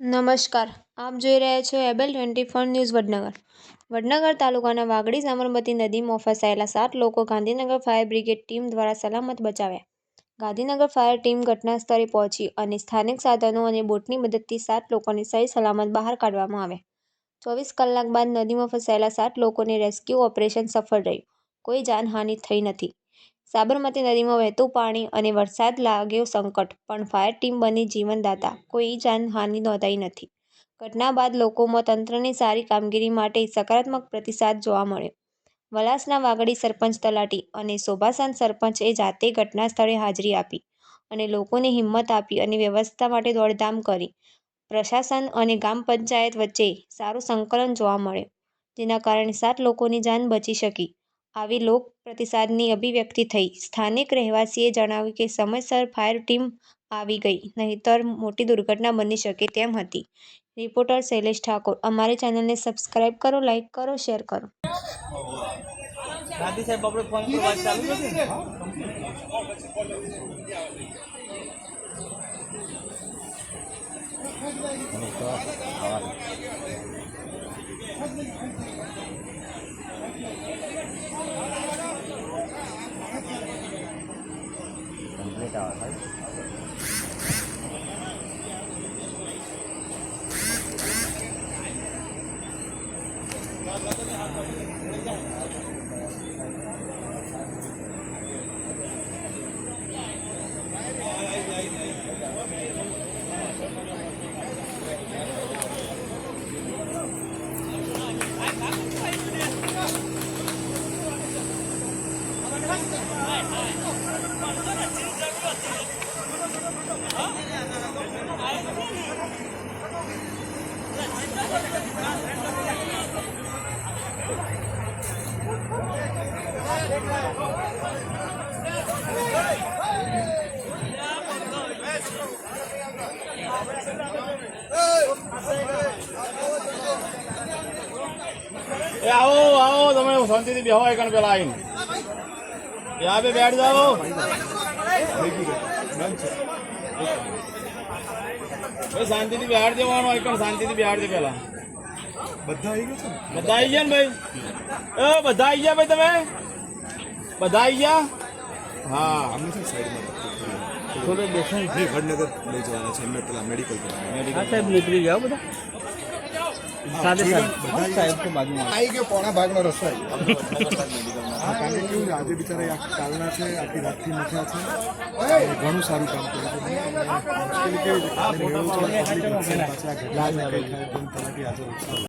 નમસ્કાર, આપ જોઈ રહ્યા છો એબેલ 24 ન્યૂઝ વડનગર. વડનગર તાલુકાના વાગડી સાબરમતી નદીમાં ફસાયેલા 7 લોકો ગાંધીનગર ફાયર બ્રિગેડ ટીમ દ્વારા સલામત બચાવ્યા. ગાંધીનગર ફાયર ટીમ ઘટના સ્થળે પહોંચી અને સ્થાનિક સાધનો અને બોટની મદદથી 7 લોકોને સહી સલામત બહાર કાઢવામાં આવ્યા. 24 કલાક બાદ નદીમાં ફસાયેલા 7 લોકોને રેસ્ક્યુ ઓપરેશન સફળ રહ્યું. કોઈ જાનહાનિ થઈ નથી. સાબરમતી નદીમાં વહેતું પાણી અને વરસાદ લાગ્યો સંકટ, પણ ફાયર ટીમ બની જીવનદાતા. કોઈ જાનહાનિ નોંધાઈ નથી. ઘટના બાદ લોકોમાં તંત્રની સારી કામગીરી માટે સકારાત્મક પ્રતિસાદ જોવા મળ્યો. વલાસના વાગડી સરપંચ તલાટી અને શોભાસાન સરપંચે જાતે ઘટના સ્થળે હાજરી આપી અને લોકોને હિંમત આપી અને વ્યવસ્થા માટે દોડધામ કરી. પ્રશાસન અને ગ્રામ પંચાયત વચ્ચે સારું સંકલન જોવા મળ્યું, જેના કારણે 7 લોકોની જાન બચી શકી. આવી લોક પ્રતિસાદની અભિવ્યક્તિ થઈ. સ્થાનિક રહેવાસીએ જણાવ્યું કે સમયસર ફાયર ટીમ આવી ગઈ, નહીંતર મોટી દુર્ઘટના બની શકે તેમ હતી. રિપોર્ટર શૈલેષ ઠાકોર. અમારી ચેનલને સબસ્ક્રાઇબ કરો, લાઇક કરો, શેર કરો. ગાંધી સાહેબ આપણે ફોન પર વાત ચાલુ કરી ને કમ્પ્લીટ આવે આવો તમે શાંતિથી બેહો એકણ પેલા આવીને ત્યાં બે બેઠ જાઓ. શાંતિથી બિહાર જવાનું એકણ શાંતિથી બિહાર છે. પેલા બધા આવી ગયા છે. બધા આવી ગયા ને ભાઈ? બધા આવી ગયા ભાઈ? તમે બધા આવી ગયા? હા, અમે છે સાઈડમાં થોડો બેસન વડનગર લઈ જવાના છે એમને પેલા મેડિકલ સાહેબ નીકળી ગયા બધા સાથે સાહેબ તો બાજુમાં આવી ગયો. પોણા ભાગનો રસ્તો આજે બિચારા કાલના છે, આખી રાતથી મથ્યા છે, ઘણું સારું કામ કર્યું છે. મુશ્કેલી કેવી છે?